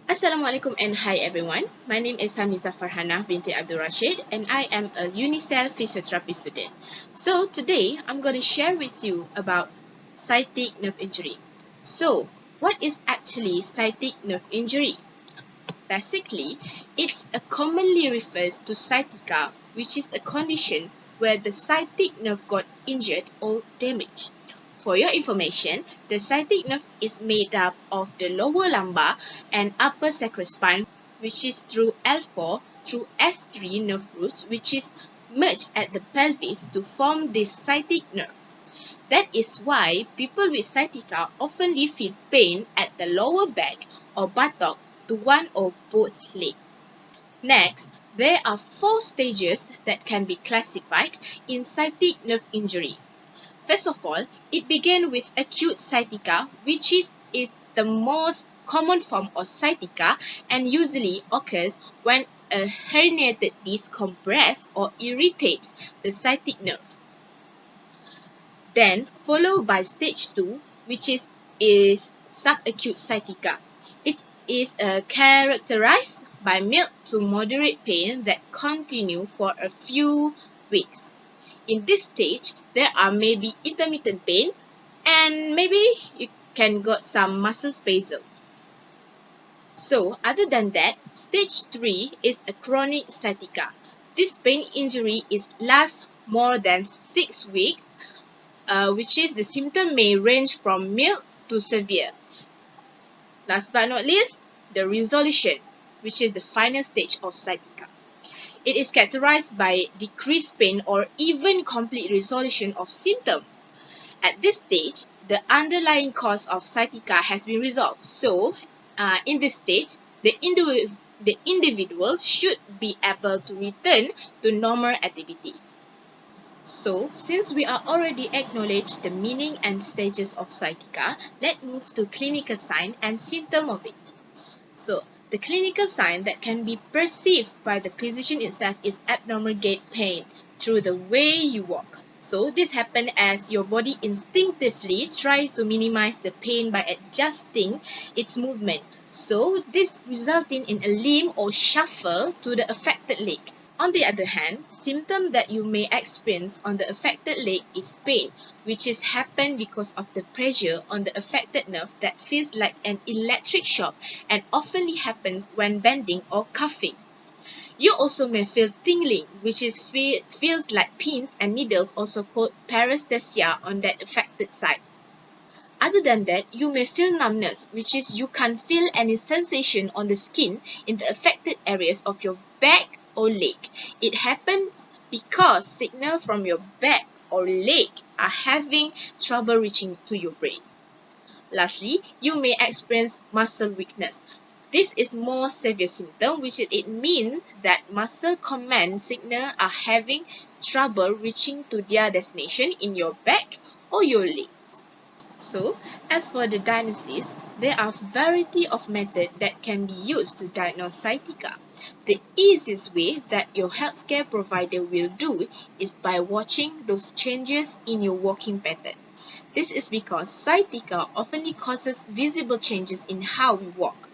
Assalamualaikum and hi everyone. My name is Hamizah Farhanah binti Abdul Rashid and I am a Unicell physiotherapy student. So today I'm going to share with you about sciatic nerve injury. So what is actually sciatic nerve injury? Basically, it's a commonly refers to sciatica, which is a condition where the sciatic nerve got injured or damaged. For your information, the sciatic nerve is made up of the lower lumbar and upper sacral spine, which is through L4 through S3 nerve roots, which is merged at the pelvis to form this sciatic nerve. That is why people with sciatica often feel pain at the lower back or buttock to one or both legs. Next, there are four stages that can be classified in sciatic nerve injury. First of all, it began with acute sciatica, which is the most common form of sciatica and usually occurs when a herniated disc compresses or irritates the sciatic nerve. Then followed by stage 2, which is subacute sciatica. It is characterized by mild to moderate pain that continue for a few weeks. In this stage, there are maybe intermittent pain and maybe you can got some muscle spasm. So, other than that, stage 3 is a chronic sciatica. This pain injury is lasts more than 6 weeks, which is the symptom may range from mild to severe. Last but not least, the resolution, which is the final stage of sciatica. It is characterized by decreased pain or even complete resolution of symptoms. At this stage, the underlying cause of sciatica has been resolved. So, in this stage, the individual should be able to return to normal activity. So, since we are already acknowledged the meaning and stages of sciatica, let's move to clinical sign and symptom of it. So, the clinical sign that can be perceived by the physician itself is abnormal gait pain through the way you walk. So, this happens as your body instinctively tries to minimize the pain by adjusting its movement. So, this resulting in a limp or shuffle to the affected leg. On the other hand, symptom that you may experience on the affected leg is pain, which is happen because of the pressure on the affected nerve that feels like an electric shock and often happens when bending or cuffing. You also may feel tingling, which is feels like pins and needles, also called paresthesia on that affected side. Other than that, you may feel numbness, which is you can't feel any sensation on the skin in the affected areas of your back or leg. It happens because signals from your back or leg are having trouble reaching to your brain. Lastly, you may experience muscle weakness. This is more severe symptom, which it means that muscle command signal are having trouble reaching to their destination in your back or your legs. So, as for the diagnosis, there are variety of methods that can be used to diagnose sciatica. The easiest way that your healthcare provider will do is by watching those changes in your walking pattern. This is because sciatica often causes visible changes in how we walk.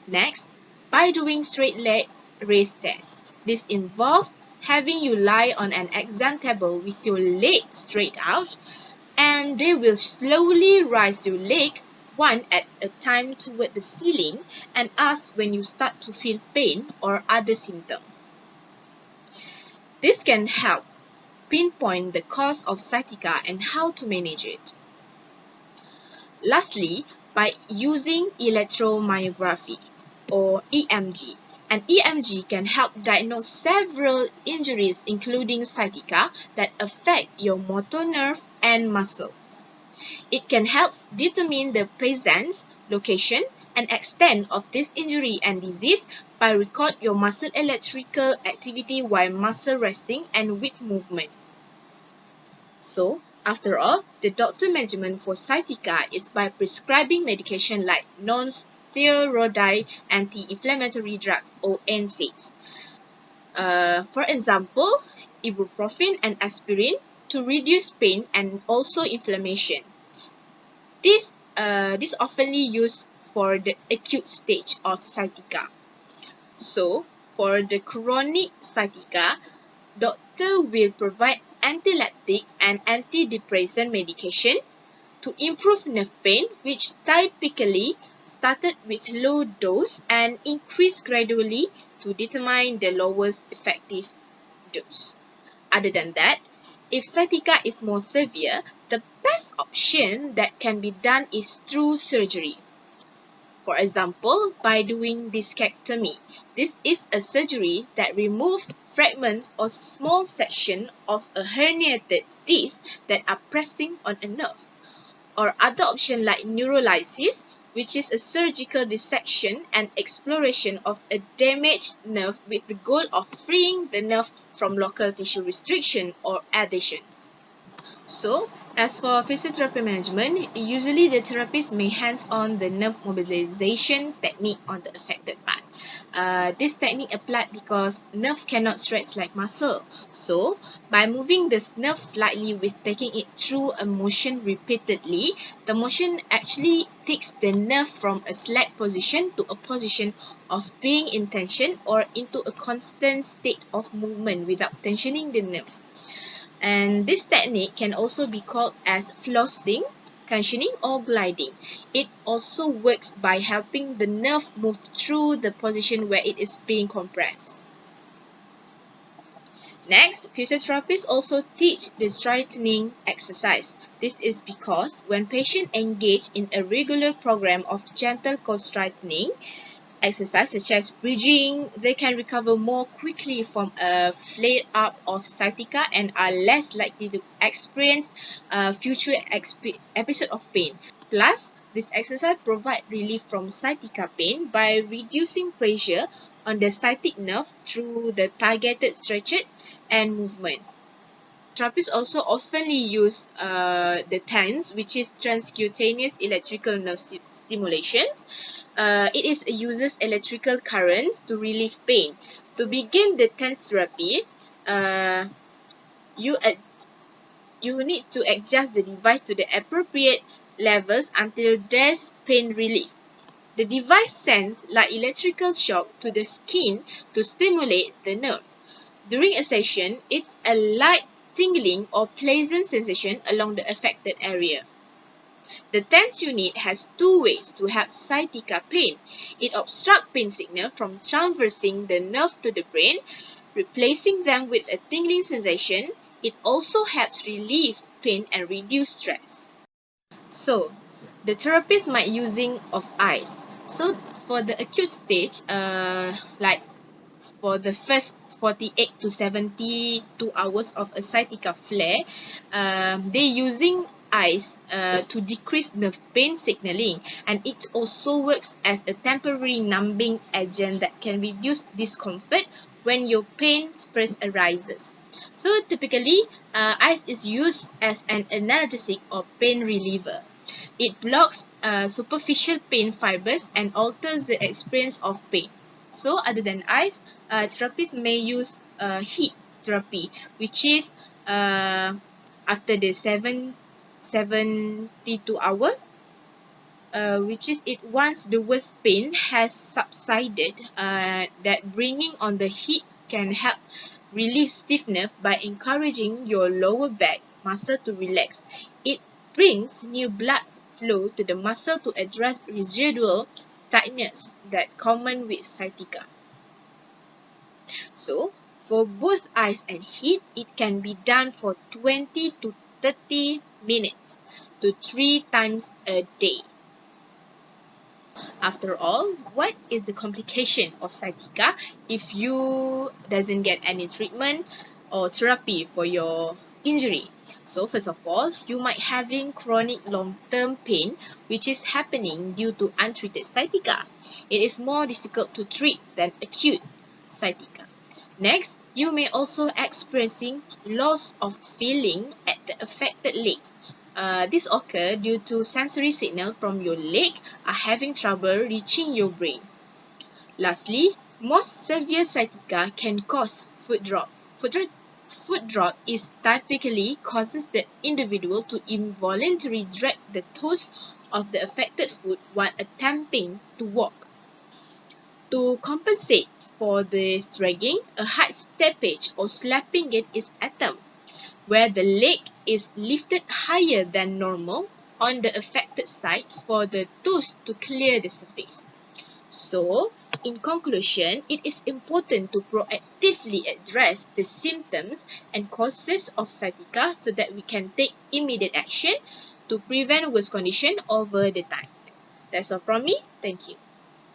Next, by doing straight leg raise test. This involves having you lie on an exam table with your leg straight out, and they will slowly raise your leg one at a time toward the ceiling and ask when you start to feel pain or other symptom. This can help pinpoint the cause of sciatica and how to manage it. Lastly, by using electromyography or EMG. An EMG can help diagnose several injuries including sciatica that affect your motor nerve and muscles. It can help determine the presence, location, and extent of this injury and disease by record your muscle electrical activity while muscle resting and with movement. So, after all, the doctor management for sciatica is by prescribing medication like non-steroidal anti-inflammatory drugs or NSAIDs. For example, ibuprofen and aspirin to reduce pain and also inflammation. This oftenly used for the acute stage of sciatica. So, for the chronic sciatica, doctor will provide antileptic and antidepressant medication to improve nerve pain, which typically started with low dose and increased gradually to determine the lowest effective dose. Other than that, if sciatica is more severe, the best option that can be done is through surgery. For example, by doing discectomy. This is a surgery that removes fragments or small sections of a herniated disc that are pressing on a nerve. Or other option like neurolysis, which is a surgical dissection and exploration of a damaged nerve with the goal of freeing the nerve from local tissue restriction or adhesions. So, as for physiotherapy management, usually the therapist may hands-on the nerve mobilization technique on the affected part. This technique applied because nerve cannot stretch like muscle. So, by moving the nerve slightly with taking it through a motion repeatedly, the motion actually takes the nerve from a slack position to a position of being in tension or into a constant state of movement without tensioning the nerve. And this technique can also be called as flossing, tensioning, or gliding. It also works by helping the nerve move through the position where it is being compressed. Next, physiotherapists also teach the straightening exercise. This is because when patients engage in a regular program of gentle co-straightening, exercise such as bridging, they can recover more quickly from a flare-up of sciatica and are less likely to experience future episode of pain. Plus, this exercise provides relief from sciatica pain by reducing pressure on the sciatic nerve through the targeted stretches and movement. Therapists also oftenly use the TENS, which is transcutaneous electrical nerve stimulations. It uses electrical currents to relieve pain. To begin the TENS therapy, you need to adjust the device to the appropriate levels until there's pain relief. The device sends light electrical shock to the skin to stimulate the nerve. During a session, it's a light tingling or pleasant sensation along the affected area. The TENS unit has two ways to help sciatica pain. It obstructs pain signal from traversing the nerve to the brain, replacing them with a tingling sensation. It also helps relieve pain and reduce stress. So, the therapist might using of ice. So, for the acute stage, like for the first 48 to 72 hours of a sciatica flare, they using ice to decrease nerve pain signaling, and it also works as a temporary numbing agent that can reduce discomfort when your pain first arises. So typically, ice is used as an analgesic or pain reliever. It blocks superficial pain fibers and alters the experience of pain. So, other than ice, therapists may use heat therapy, which is after the 72 hours, which is it once the worst pain has subsided, that bringing on the heat can help relieve stiffness by encouraging your lower back muscle to relax. It brings new blood flow to the muscle to address residual tightness that common with sciatica. So, for both ice and heat, it can be done for 20 to 30 minutes to 3 times a day. After all, what is the complication of sciatica if you doesn't get any treatment or therapy for your injury? So first of all, you might having chronic long-term pain which is happening due to untreated sciatica. It is more difficult to treat than acute sciatica. Next, you may also experiencing loss of feeling at the affected legs. This occurs due to sensory signal from your leg are having trouble reaching your brain. Lastly, most severe sciatica can cause foot drop. Foot drop is typically causes the individual to involuntarily drag the toes of the affected foot while attempting to walk. To compensate for this dragging, a hard steppage or slapping gait is attempted, where the leg is lifted higher than normal on the affected side for the toes to clear the surface. So, in conclusion, it is important to proactively address the symptoms and causes of sciatica so that we can take immediate action to prevent worse condition over the time. That's all from me. Thank you.